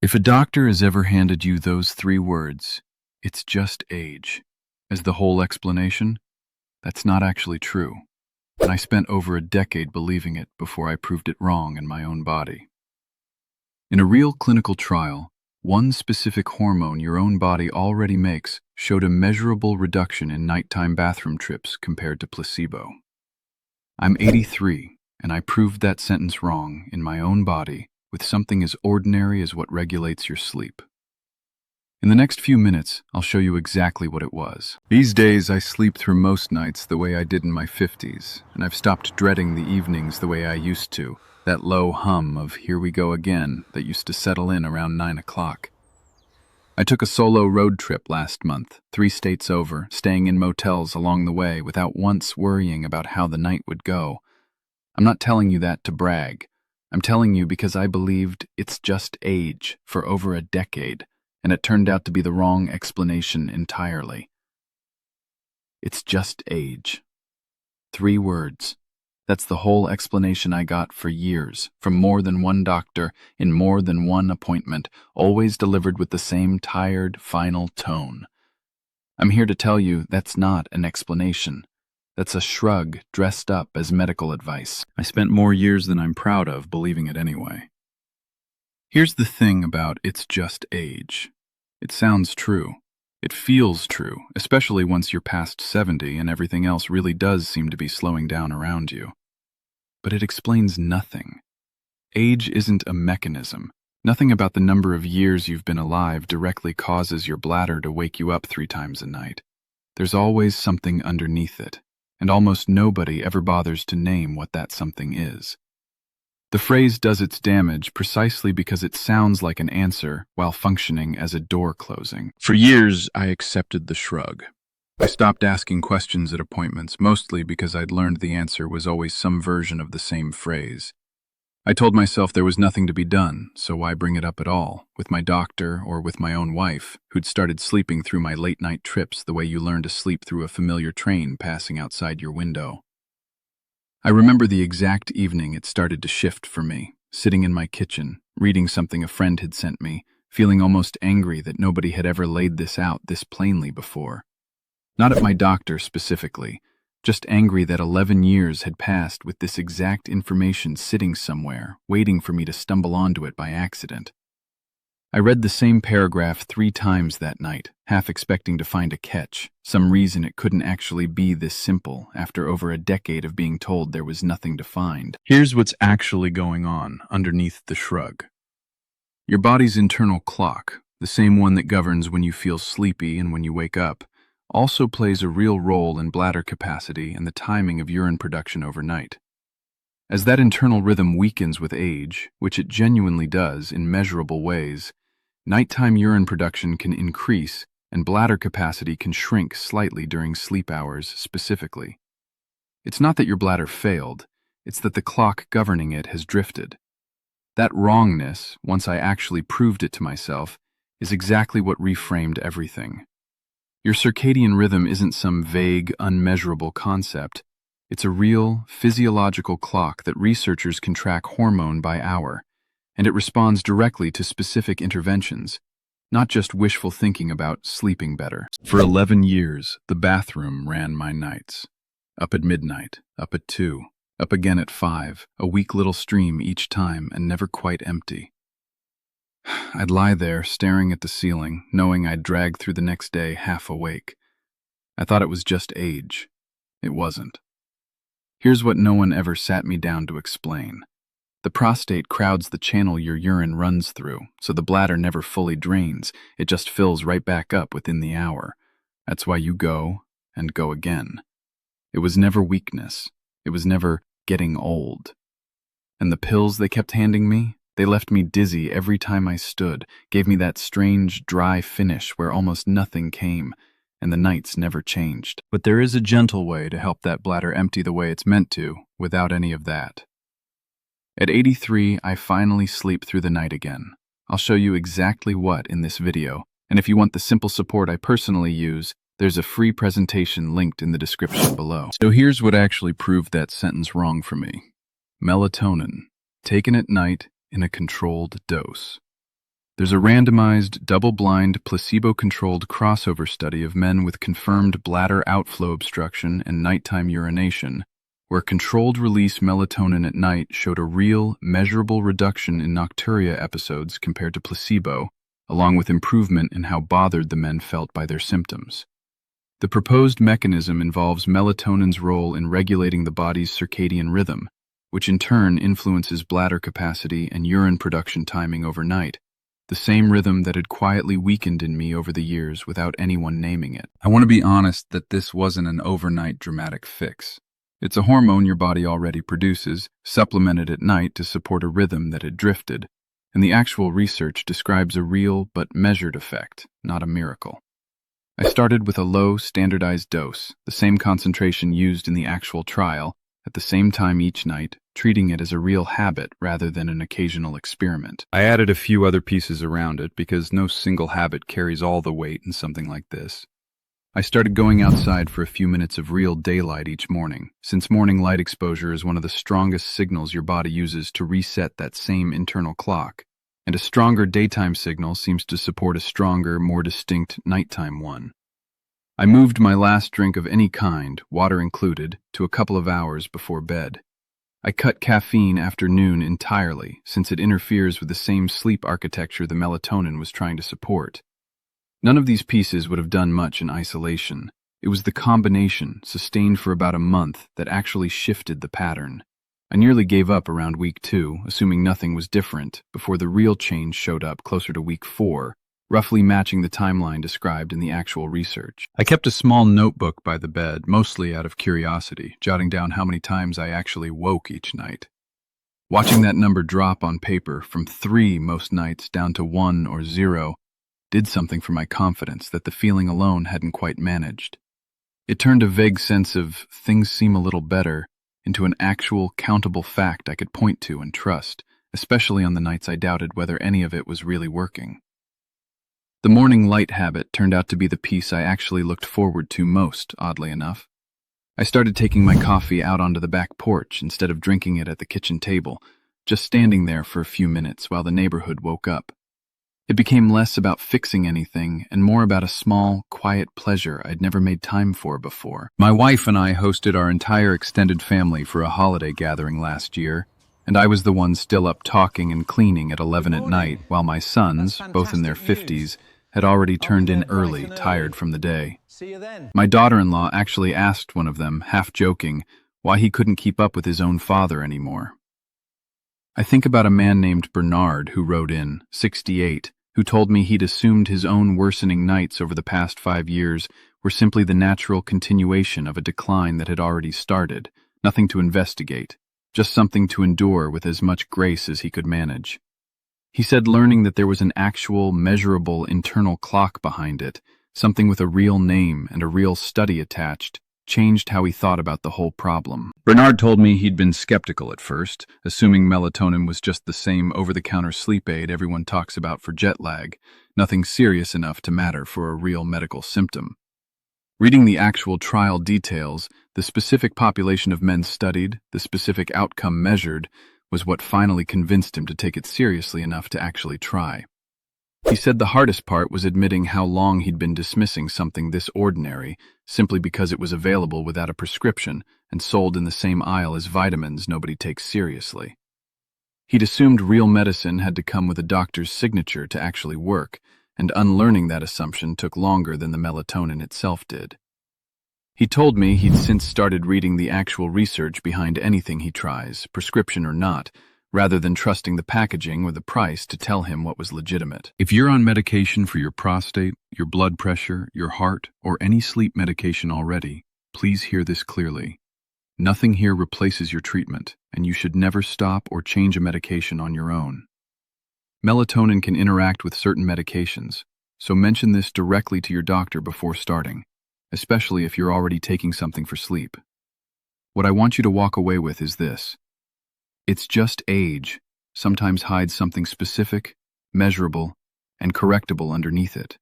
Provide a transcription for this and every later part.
If a doctor has ever handed you those three words, "It's just age," as the whole explanation, that's not actually true. And I spent over a decade believing it before I proved it wrong in my own body. In a real clinical trial, one specific hormone your own body already makes showed a measurable reduction in nighttime bathroom trips compared to placebo. I'm 83, and I proved that sentence wrong in my own body with something as ordinary as what regulates your sleep. In the next few minutes, I'll show you exactly what it was. These days, I sleep through most nights the way I did in my 50s, and I've stopped dreading the evenings the way I used to, that low hum of "here we go again" that used to settle in around 9 o'clock. I took a solo road trip last month, 3 states over, staying in motels along the way without once worrying about how the night would go. I'm not telling you that to brag. I'm telling you because I believed it's just age for over a decade, and it turned out to be the wrong explanation entirely. It's just age. 3 words. That's the whole explanation I got for years, from more than one doctor, in more than one appointment, always delivered with the same tired, final tone. I'm here to tell you that's not an explanation. That's a shrug dressed up as medical advice. I spent more years than I'm proud of believing it anyway. Here's the thing about "it's just age." It sounds true. It feels true, especially once you're past 70 and everything else really does seem to be slowing down around you. But it explains nothing. Age isn't a mechanism. Nothing about the number of years you've been alive directly causes your bladder to wake you up 3 times a night. There's always something underneath it, and almost nobody ever bothers to name what that something is. The phrase does its damage precisely because it sounds like an answer while functioning as a door closing. For years, I accepted the shrug. I stopped asking questions at appointments, mostly because I'd learned the answer was always some version of the same phrase. I told myself there was nothing to be done, so why bring it up at all, with my doctor or with my own wife, who'd started sleeping through my late-night trips the way you learn to sleep through a familiar train passing outside your window. I remember the exact evening it started to shift for me, sitting in my kitchen, reading something a friend had sent me, feeling almost angry that nobody had ever laid this out this plainly before. Not at my doctor specifically, just angry that 11 years had passed with this exact information sitting somewhere, waiting for me to stumble onto it by accident. I read the same paragraph 3 times that night, half expecting to find a catch, some reason it couldn't actually be this simple after over a decade of being told there was nothing to find. Here's what's actually going on underneath the shrug. Your body's internal clock, the same one that governs when you feel sleepy and when you wake up, also plays a real role in bladder capacity and the timing of urine production overnight. As that internal rhythm weakens with age, which it genuinely does in measurable ways, nighttime urine production can increase and bladder capacity can shrink slightly during sleep hours specifically. It's not that your bladder failed, it's that the clock governing it has drifted. That wrongness, once I actually proved it to myself, is exactly what reframed everything. Your circadian rhythm isn't some vague, unmeasurable concept. It's a real, physiological clock that researchers can track hormone by hour, and it responds directly to specific interventions, not just wishful thinking about sleeping better. For 11 years, the bathroom ran my nights. Up at midnight, up at 2, up again at 5, a weak little stream each time and never quite empty. I'd lie there, staring at the ceiling, knowing I'd drag through the next day half awake. I thought it was just age. It wasn't. Here's what no one ever sat me down to explain. The prostate crowds the channel your urine runs through, so the bladder never fully drains, it just fills right back up within the hour. That's why you go, and go again. It was never weakness. It was never getting old. And the pills they kept handing me? They left me dizzy every time I stood, gave me that strange, dry finish where almost nothing came, and the nights never changed. But there is a gentle way to help that bladder empty the way it's meant to, without any of that. At 83, I finally sleep through the night again. I'll show you exactly what in this video, and if you want the simple support I personally use, there's a free presentation linked in the description below. So here's what actually proved that sentence wrong for me. Melatonin, taken at night in a controlled dose. There's a randomized, double-blind, placebo-controlled crossover study of men with confirmed bladder outflow obstruction and nighttime urination, where controlled-release melatonin at night showed a real, measurable reduction in nocturia episodes compared to placebo, along with improvement in how bothered the men felt by their symptoms. The proposed mechanism involves melatonin's role in regulating the body's circadian rhythm, which in turn influences bladder capacity and urine production timing overnight, the same rhythm that had quietly weakened in me over the years without anyone naming it. I want to be honest that this wasn't an overnight dramatic fix. It's a hormone your body already produces, supplemented at night to support a rhythm that had drifted, and the actual research describes a real but measured effect, not a miracle. I started with a low, standardized dose, the same concentration used in the actual trial, at the same time each night, treating it as a real habit rather than an occasional experiment. I added a few other pieces around it because no single habit carries all the weight in something like this. I started going outside for a few minutes of real daylight each morning, since morning light exposure is one of the strongest signals your body uses to reset that same internal clock, and a stronger daytime signal seems to support a stronger, more distinct nighttime one. I moved my last drink of any kind, water included, to a couple of hours before bed. I cut caffeine after noon entirely, since it interferes with the same sleep architecture the melatonin was trying to support. None of these pieces would have done much in isolation. It was the combination, sustained for about a month, that actually shifted the pattern. I nearly gave up around week 2, assuming nothing was different, before the real change showed up closer to week 4, roughly matching the timeline described in the actual research. I kept a small notebook by the bed, mostly out of curiosity, jotting down how many times I actually woke each night. Watching that number drop on paper from 3 most nights down to 1 or 0 did something for my confidence that the feeling alone hadn't quite managed. It turned a vague sense of things seem a little better into an actual, countable fact I could point to and trust, especially on the nights I doubted whether any of it was really working. The morning light habit turned out to be the piece I actually looked forward to most, oddly enough. I started taking my coffee out onto the back porch instead of drinking it at the kitchen table, just standing there for a few minutes while the neighborhood woke up. It became less about fixing anything and more about a small, quiet pleasure I'd never made time for before. My wife and I hosted our entire extended family for a holiday gathering last year, and I was the one still up talking and cleaning at 11 at night while my sons, both in their 50s, had already turned in early, tired from the day. My daughter-in-law actually asked one of them, half joking, why he couldn't keep up with his own father anymore. I think about a man named Bernard who wrote in, 68, who told me he'd assumed his own worsening nights over the past 5 years were simply the natural continuation of a decline that had already started, nothing to investigate, just something to endure with as much grace as he could manage. He said learning that there was an actual, measurable internal clock behind it, something with a real name and a real study attached, changed how he thought about the whole problem. Bernard told me he'd been skeptical at first, assuming melatonin was just the same over-the-counter sleep aid everyone talks about for jet lag, nothing serious enough to matter for a real medical symptom. Reading the actual trial details, the specific population of men studied, the specific outcome measured, was what finally convinced him to take it seriously enough to actually try. He said the hardest part was admitting how long he'd been dismissing something this ordinary, simply because it was available without a prescription and sold in the same aisle as vitamins nobody takes seriously. He'd assumed real medicine had to come with a doctor's signature to actually work, and unlearning that assumption took longer than the melatonin itself did. He told me he'd since started reading the actual research behind anything he tries, prescription or not, rather than trusting the packaging or the price to tell him what was legitimate. If you're on medication for your prostate, your blood pressure, your heart, or any sleep medication already, please hear this clearly. Nothing here replaces your treatment, and you should never stop or change a medication on your own. Melatonin can interact with certain medications, so mention this directly to your doctor before starting, especially if you're already taking something for sleep. What I want you to walk away with is this. It's just age, sometimes hides something specific, measurable, and correctable underneath it.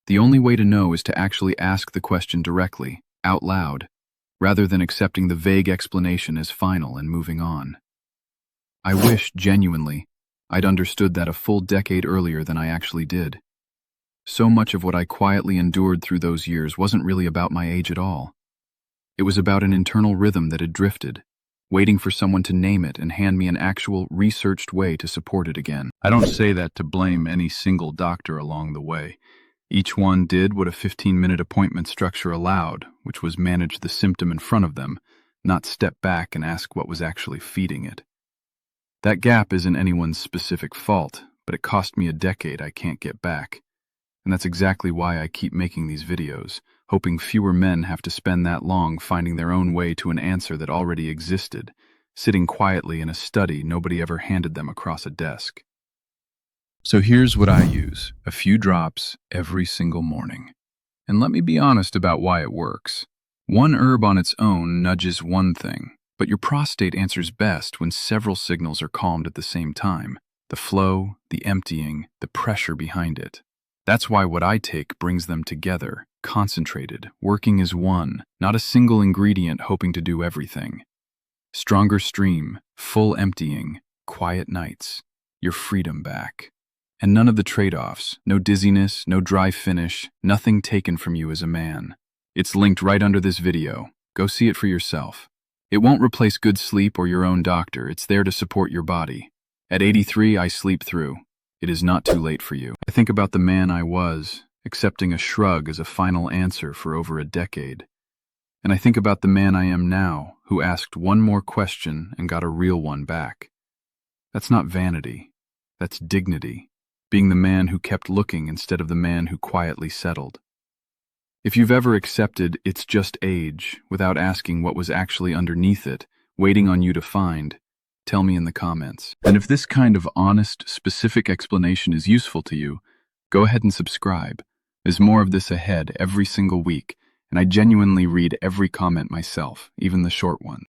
The only way to know is to actually ask the question directly, out loud, rather than accepting the vague explanation as final and moving on. I wish, genuinely, I'd understood that a full decade earlier than I actually did. So much of what I quietly endured through those years wasn't really about my age at all. It was about an internal rhythm that had drifted, waiting for someone to name it and hand me an actual, researched way to support it again. I don't say that to blame any single doctor along the way. Each one did what a 15-minute appointment structure allowed, which was manage the symptom in front of them, not step back and ask what was actually feeding it. That gap isn't anyone's specific fault, but it cost me a decade I can't get back. And that's exactly why I keep making these videos, hoping fewer men have to spend that long finding their own way to an answer that already existed, sitting quietly in a study nobody ever handed them across a desk. So here's what I use: a few drops every single morning. And let me be honest about why it works. One herb on its own nudges one thing, but your prostate answers best when several signals are calmed at the same time: the flow, the emptying, the pressure behind it. That's why what I take brings them together, concentrated, working as one, not a single ingredient hoping to do everything. Stronger stream, full emptying, quiet nights, your freedom back. And none of the trade-offs, no dizziness, no dry finish, nothing taken from you as a man. It's linked right under this video. Go see it for yourself. It won't replace good sleep or your own doctor. It's there to support your body. At 83, I sleep through. It is not too late for you. I think about the man I was, accepting a shrug as a final answer for over a decade. And I think about the man I am now, who asked one more question and got a real one back. That's not vanity. That's dignity. Being the man who kept looking instead of the man who quietly settled. If you've ever accepted it's just age without asking what was actually underneath it, waiting on you to find, tell me in the comments. And if this kind of honest, specific explanation is useful to you, go ahead and subscribe. There's more of this ahead every single week, and I genuinely read every comment myself, even the short ones.